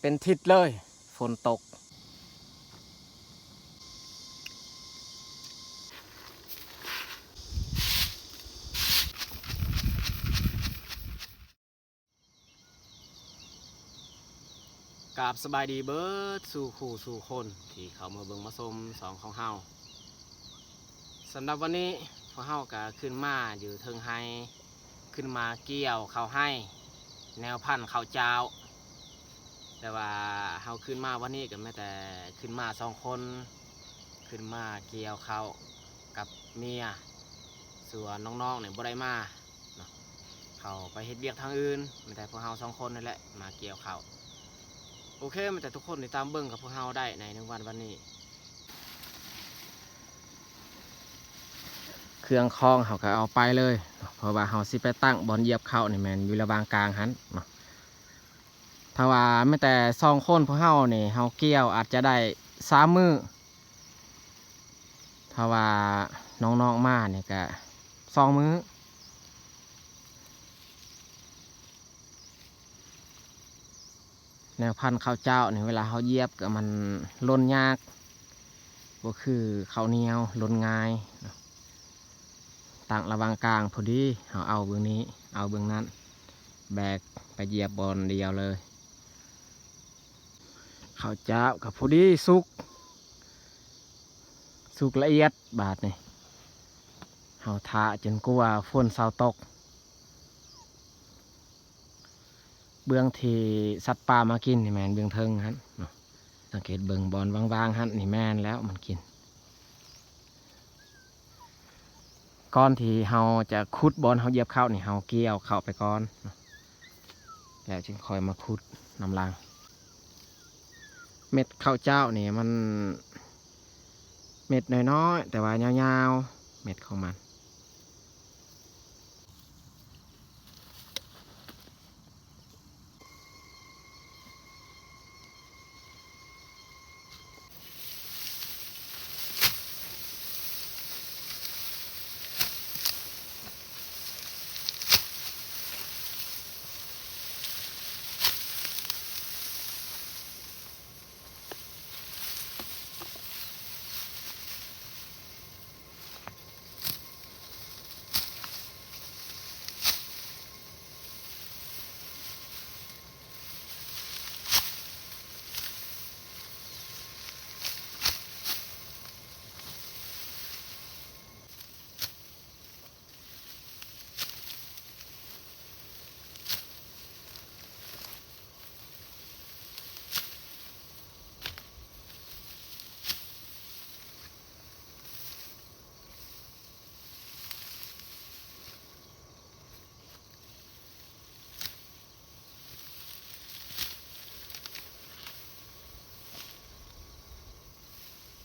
เป็นทิศเลยฝนตกกราบสบายดีเบิร์ดสู่คู่สู่คนที่เขามาเบิ่งมาชมสองของเฮาสำหรับวันนี้พวกเฮาก็ขึ้นมาอยู่เทิงไฮขึ้นมาเกี่ยวข้าวให้แนวพันธุ์ข้าวเจ้าแต่ว่าเฮาขึ้นมาวันนี้ก็ไม่แต่ขึ้นมา2 คนขึ้นมาเกี่ยวข้าวกับเมียส่วนน้องๆเนี่ยบ่ได้มาเนาะเขาไปเฮ็ดเวียกทางอื่นไม่แต่พวกเฮา2 คนนั่นแหละมาเกี่ยวข้าวโอเคมันแต่ทุกคนติดตามเบิ่งกับพวกเฮาได้ในวันนี้เครื่องคล้องเขาก็เอาไปเลยเพราะว่าเขาสิไปตั้งบอลเหยียบเข้านี่แมนอยู่ระหว่างกลางหันเนาะถ้าว่าไม่แต่2 คนพวกเฮานี่เฮาเกี่ยวอาจจะได้3 มื้อถ้าว่าน้องๆมาเนี่ยก็2 มื้อแนวพันธุ์ข้าวเจ้าเนี่ยเวลาเขาเหยียบก็มันล้นยากก็คือข้าวเหนียวล้นง่ายตั้งระหว่างกลางพอดีเอาเบื้องนี้เอาเบื้องนั้นแบกไปเหยียบบอลเดียวเลยข้าวเจ้ากับพอดีสุกละเอียดบาดนี่เฮาทาจนกลัวฝนเศร้าตกเบื้องที่สัตว์ป่ามากินนี่แมนเบื้องเทิงฮันสังเกตเบื้องบอลว่างๆฮันนี่แมนแล้วมันกินก้อนที่เฮาจะขุดบอลเฮาเหยียบเข้านี่เฮาเกี่ยวเข้าไปก่อนแล้วจึงคอยมาขุดนำลังเม็ดข้าวเจ้านี่มันเม็ดน้อยๆแต่ว่ายาวๆเม็ดของมัน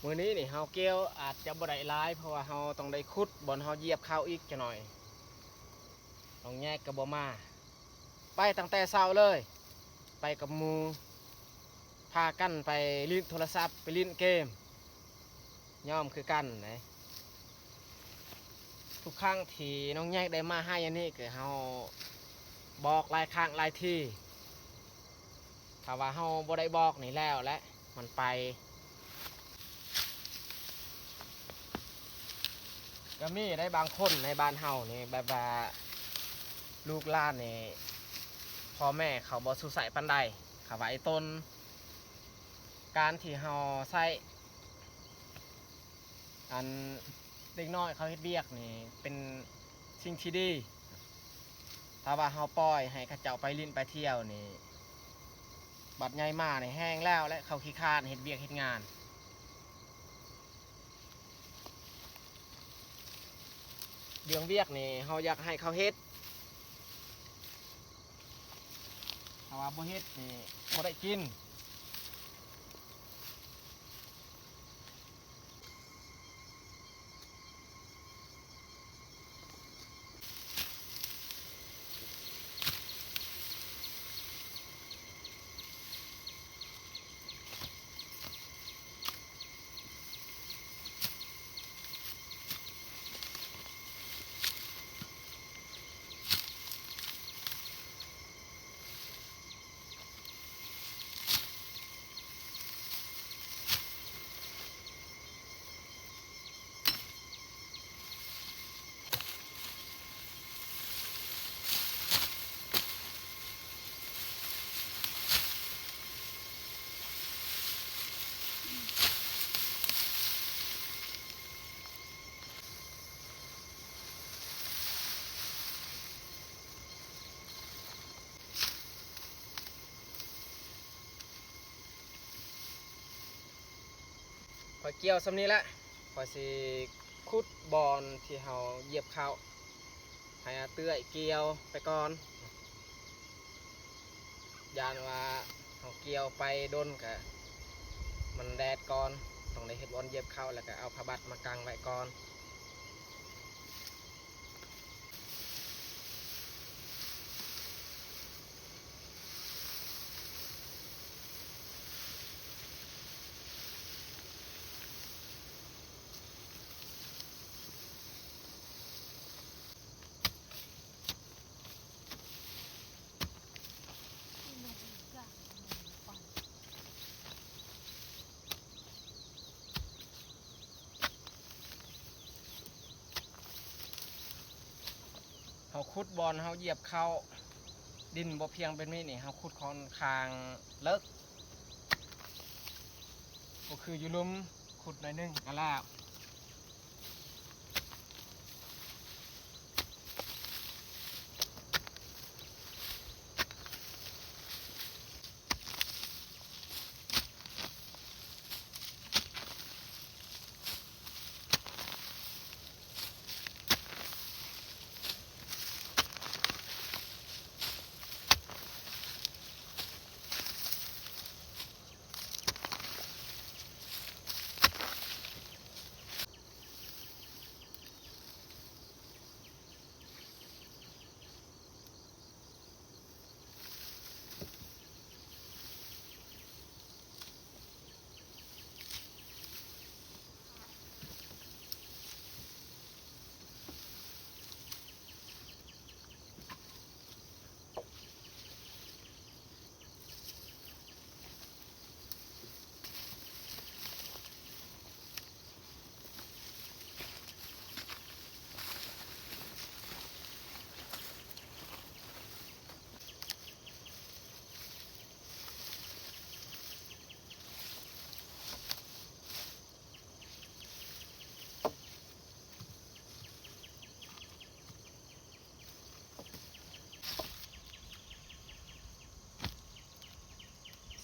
มื้อนี้นี่เฮาเกี่ยวอาจจะบ่ได้หลายเพราะว่าเฮาต้องได้ขุดบอลเฮาเหยียบเข้าอีกจักหน่อยต้องแยกกับบ่มาไปตั้งแต่เช้าเลยไปกับหมู่พากันไปลิ้นโทรศัพท์ไปลิ้นเกมย่อมคือกันนะทุกครั้งที่น้องแยกได้มาให้อันนี้ก็เฮาบอกหลายครั้งหลายที่ถ้าว่าเฮาบ่ได้บอกนี่แล้วและมันไปก็มีได้บางคนในบ้านเฮานี่แบบว่าลูกหลานนี่พ่อแม่เขาบ่สู้ใส่ปานใดเขาว่าไอ้ต้นการที่เฮาใส่อันเด็กน้อยเขาเฮ็ดเวียกนี่เป็นสิ่งที่ดีถ้าว่าเฮาปล่อยให้เขาเจ้าไปลิ้นไปเที่ยวนี่บัดใหญ่มานี่แห้งแล้วและเขาขี้คร้านเฮ็ดเวียกเฮ็ดงานเรื่องเวียกนี่เฮาอยากให้เขาเฮ็ดถ้าว่าบ่เฮ็ดนี่บ่ได้กิน อยเกี่ยวสำนี้ละคอยสิขุดบอลที่เฮาเหยียบเข้าให้เตื้อยเกี่ยวไปก่อนยานว่าเฮาเกี่ยวไปโดนกะมันแดดก่อนต้องได้เฮ็ดบอลเหยียบเข้าแล้วก็เอาผ้าบัดมากางไว้ก่อนเฮาขุดบอลเฮาเหยียบเข้าดินบ่เพียงเป็นนี่เฮาขุดค่อนข้างเลิกก็คืออยู่ลุมขุดหน่อยนึงก็แล้ว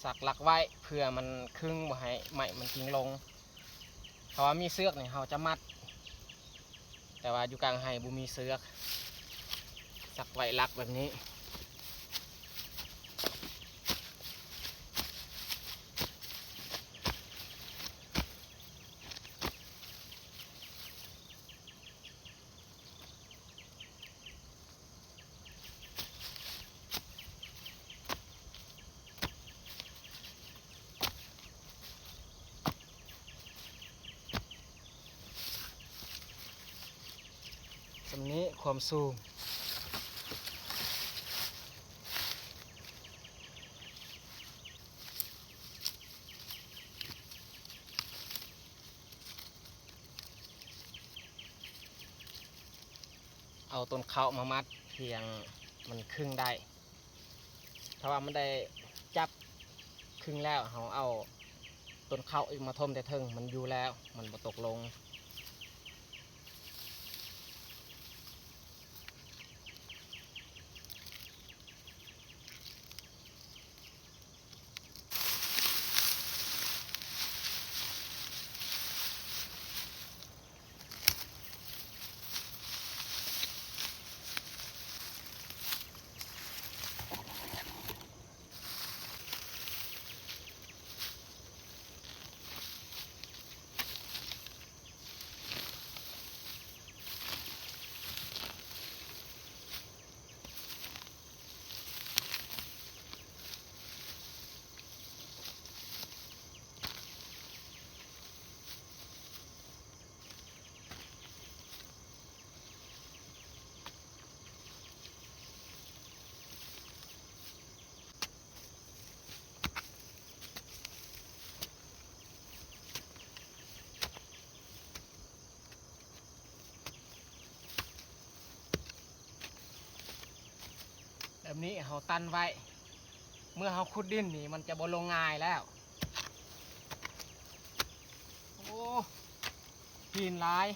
สักหลักไว้เพื่อมันครึ่งบ่ให้ไหมมันทิ้งลงเพราะว่ามีเสือกเนี่ยเราจะมัดแต่ว่าอยู่กลางไห้บุมีเสือกสักไว้หลักแบบนี้ตรงนี้ความสูงเอาต้นเขามามัดเพียงมันครึ่งได้ถ้าว่ามันได้จับครึ่งแล้วเราเอาต้นเขาอีกมาทมแต่เทิงมันอยู่แล้วมันบ่ตกลงแบบนี้เราตันไว้เมื่อเราขุดดินนี่มันจะบ่ลงง่ายแล้วโอ้หินหลาย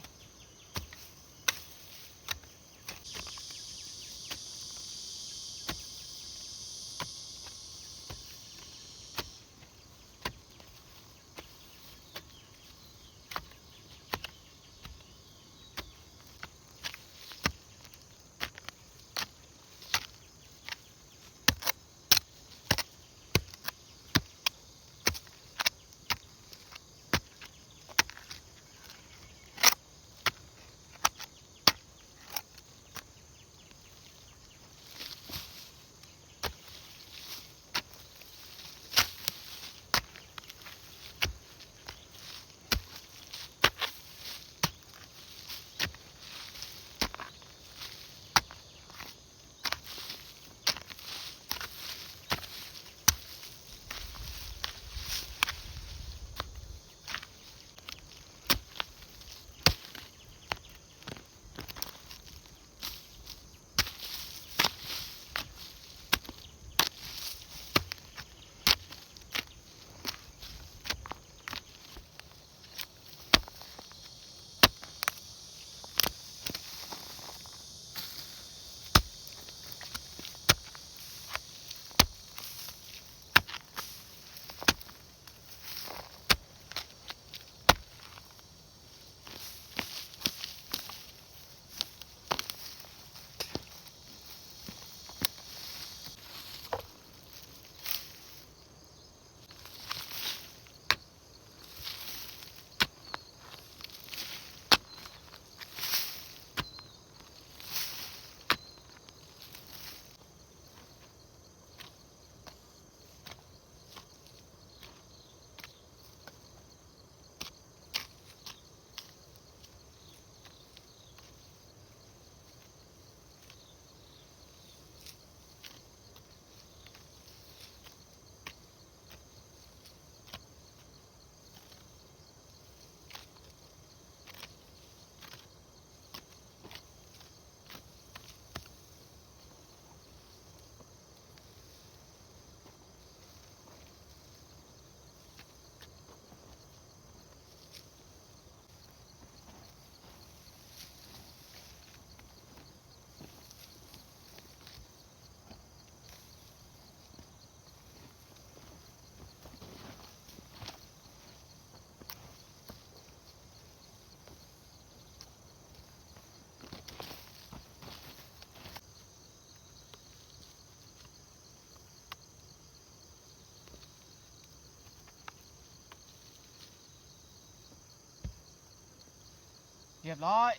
เรียบร้อย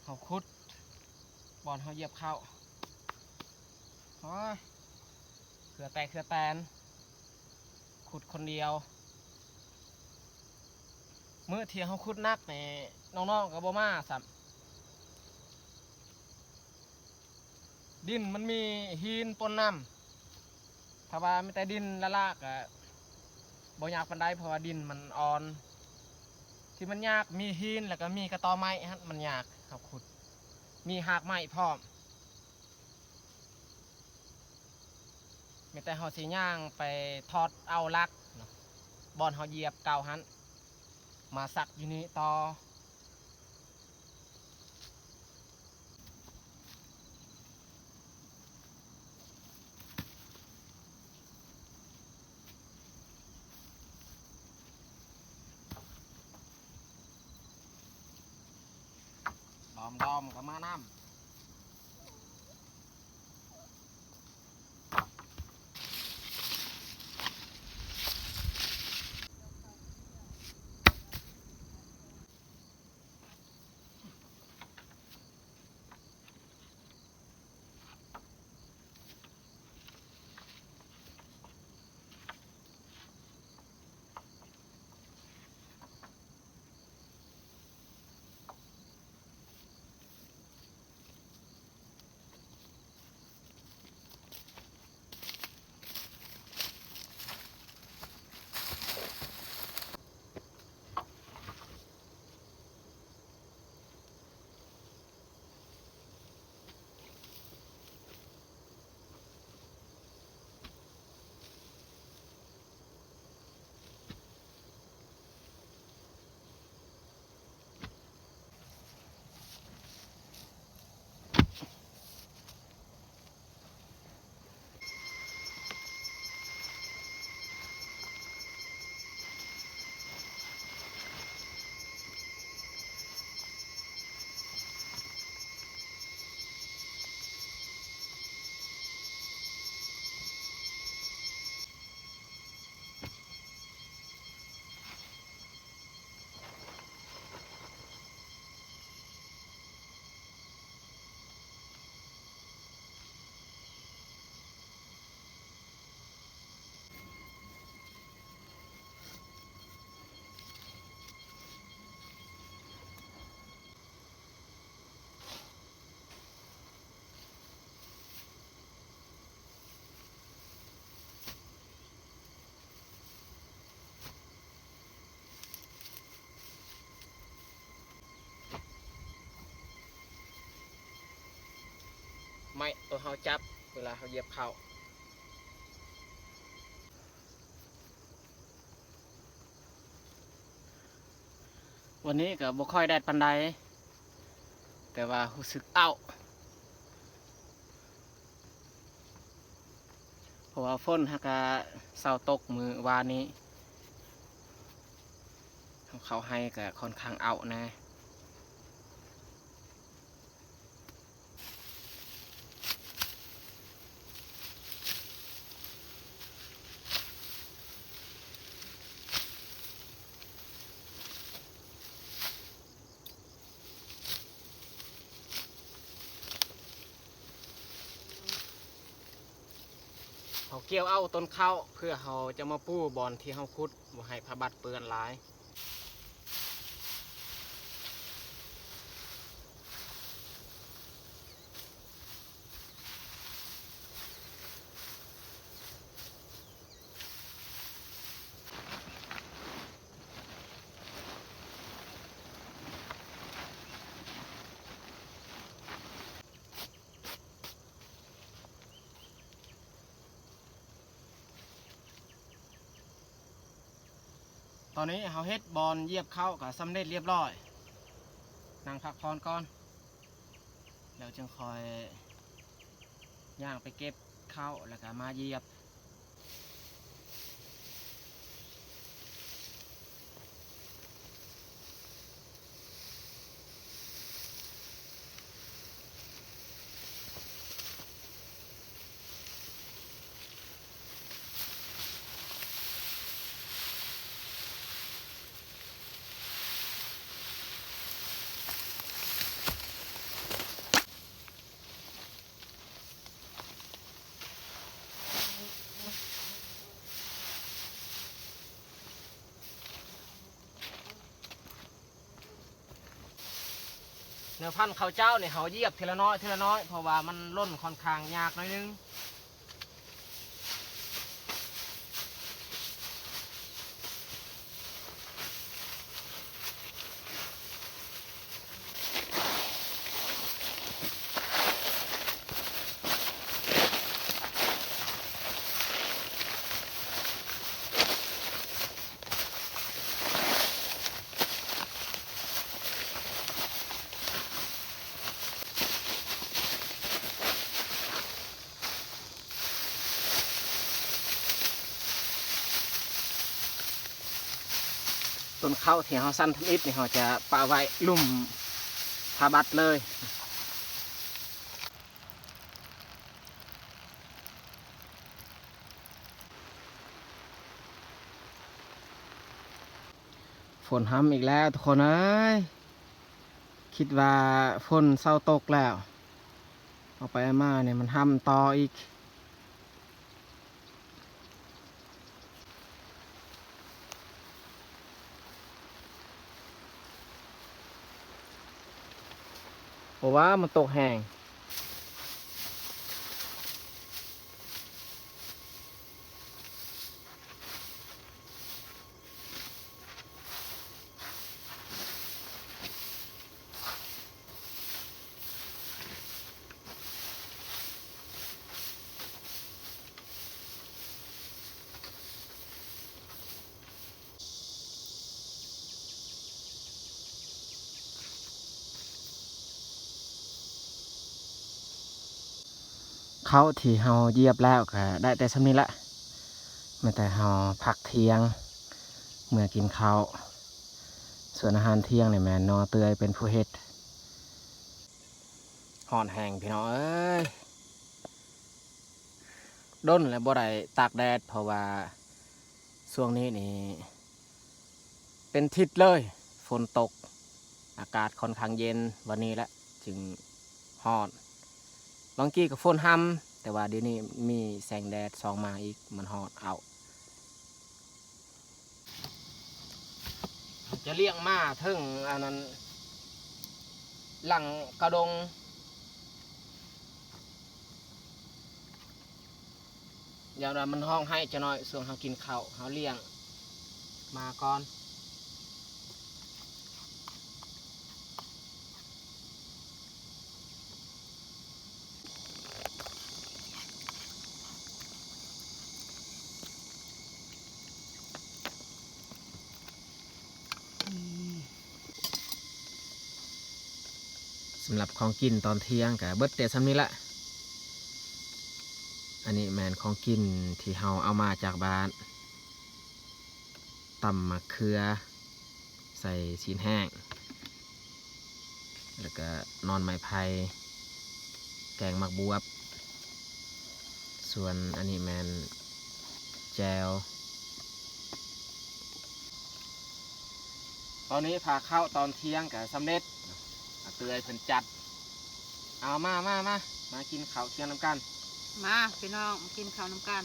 เฮาขุดบอนเฮาเหยียบเข้าโอ้ยเขื่อแตนขุดคนเดียวมื้อที่เฮาขุดนักนี่น้องๆก็บ่มาซ้ำดินมันมีหินปนน้ำถ้าว่ามีแต่ดินละลากก็บ่ยากปานใดเพราะว่าดินมันอ่อนที่มันยากมีหินแล้วก็มีกระตอไม้ฮะมันยากครับขุดมีหากไม้พร้อมมีแต่เฮาสิย่างไปทอดเอาลักเนาะบอนเฮาเหยียบเก่าหันมาสักอยู่นี่ต่อดอมก็มาน้ำไม้ตัวเฮาจับเวลาเฮาเหยียบเข้าวันนี้ก็บ่ค่อยแดดปานใดแต่ว่ารู้สึกอ้าวเพราะว่าฝนฮักก็เช้าตกมื้อวานนี้เขาให้ก็ค่อนข้างอ้าวนะเขาเกี่ยวเอาต้นข้าวเพื่อเขาจะมาปูบอนที่เขาขุดบ่ให้ผ้าบัดเปื้อนหลายตอนนี้เขาเฮ็ดบอนเหยียบเข้ากับสำเร็จเรียบร้อยนั่งพักผ่อนก่อนเดี๋ยวจึงคอยย่างไปเก็บเข้าแล้วก็มาเหยียบ เนื้อพันธุ์ข้าวเจ้าเนี่ยเขาเหยียบทีละน้อยทีละน้อยเพราะว่ามันล่นค่อนข้างยากหน่อยนึงต้นข้าวที่เขาสั้นทำอิฐนี่เขาจะปะไว้ลุ่มทาบัดเลยฝนห้ำอีกแล้วทุกคนเอ้ยคิดว่าฝนเศร้าตกแล้วเอาไปมาเนี่ยมันห้ำต่ออีกเพราะว่ามันตกแห้งเขาที่เฮาเหยียบแล้วก็ได้แต่สำนี้ละไม่แต่เฮาพักเที่ยงเมื่อกินข้าวส่วนอาหารเที่ยงเนี่ยแม่นอเตยเป็นผู้เฮ็ดห่อนแห้งพี่น้องเอ้ยด้นและบ่ได้ตากแดดเพราะว่าช่วงนี้นี่เป็นทิศเลยฝนตกอากาศค่อนข้างเย็นวันนี้แหละจึงฮ้อนบางกี้ก็ฝนห้ำแต่ว่าเดี๋ยวนี้มีแสงแดดส่องมาอีกมันฮ้อนเอาจะเลี้ยงม้าถึงอันนั้นหลังกระดงอย่างนั้นมันห้องให้จะน้อยส่วนเขากินข้าวเขาเลี้ยงมาก่อนสำหรับของกินตอนเที่ยงกับเบิดแต่ซ้ำนี้ละอันนี้แมนของกินที่เฮาเอามาจากบ้านตำมะเขือใส่ชีนแห้งแล้วก็นอนไม้ไผ่แกงมักบวบส่วนอันนี้แมนแจวตอนนี้พาเข้าตอนเที่ยงกับสำเร็จเตยเพิ่นจัดเอามากินข้าวเที่ยงน้ำกันมาพี่น้องมากินข้าวน้ำกัน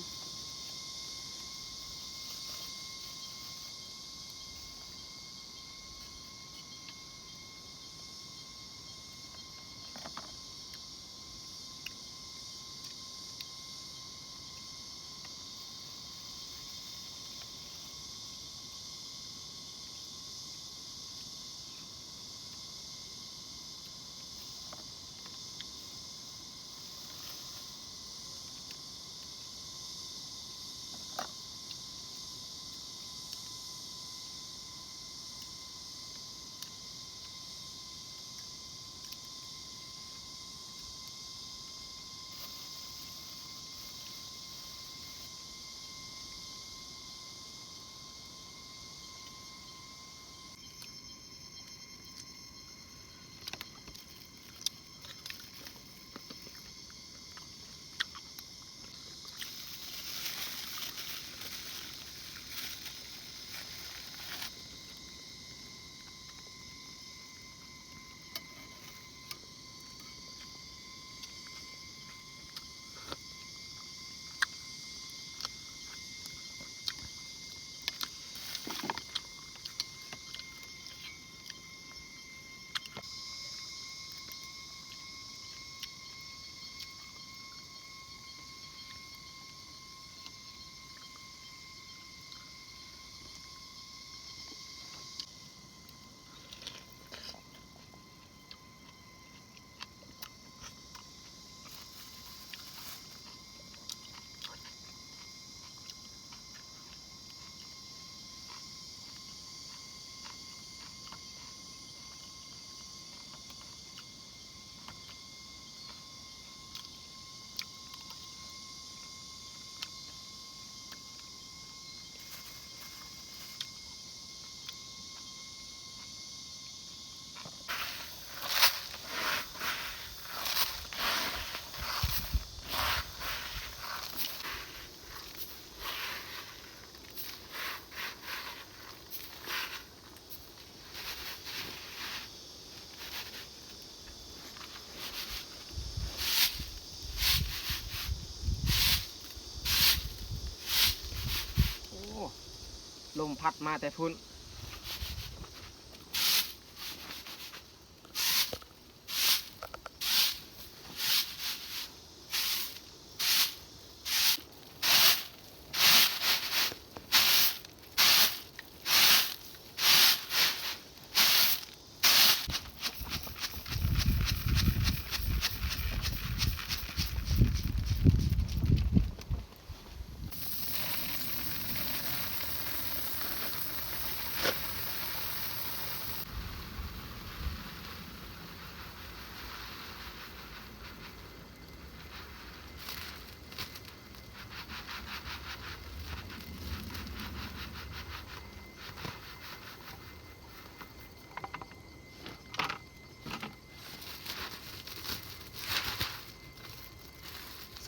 ลมพัดมาแต่พุ่น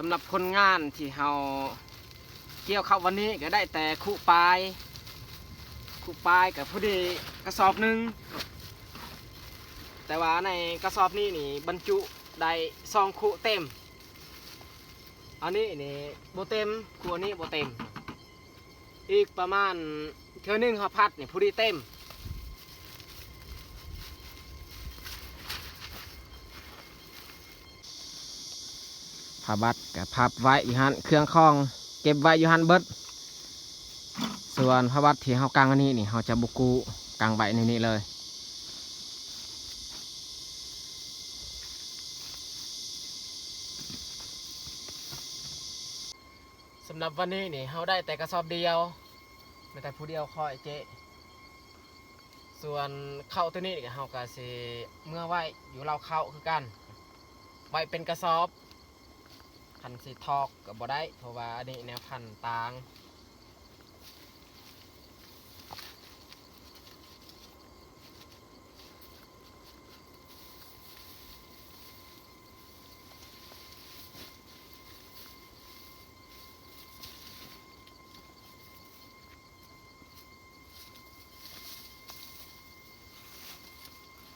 สำหรับคนงานที่เฮาเกี่ยวเข้าวันนี้ก็ได้แต่คู่ปลายกับผู้ดีกระสอบหนึ่งแต่ว่าในกระสอบนี้นี่บรรจุได้2คู่เต็มอันนี้นี่โบเต็มคู่อันนี้โบเต็มอีกประมาณเท่านึงเขาพัดนี่ผู้ดีเต็มผ้าบัดกับพับไว้อยู่หันเครื่องคล้องเก็บไว้อยู่หันเบิดส่วนผ้าบัดที่เฮากางอันนี้นี่เฮาจะบุกูกางใบในนี้เลยสำหรับวันนี้นี่เฮาได้แต่กระสอบเดียวไม่แต่ผู้เดียวคอยเจ๊ส่วนเข้าตัวนี้เฮาก็สิเมื่อไว้อยู่เราเข้าคือกันไว้เป็นกระสอบพันสีทอกกับบ่ได้เพราะว่าอันนี้แนวพันต่าง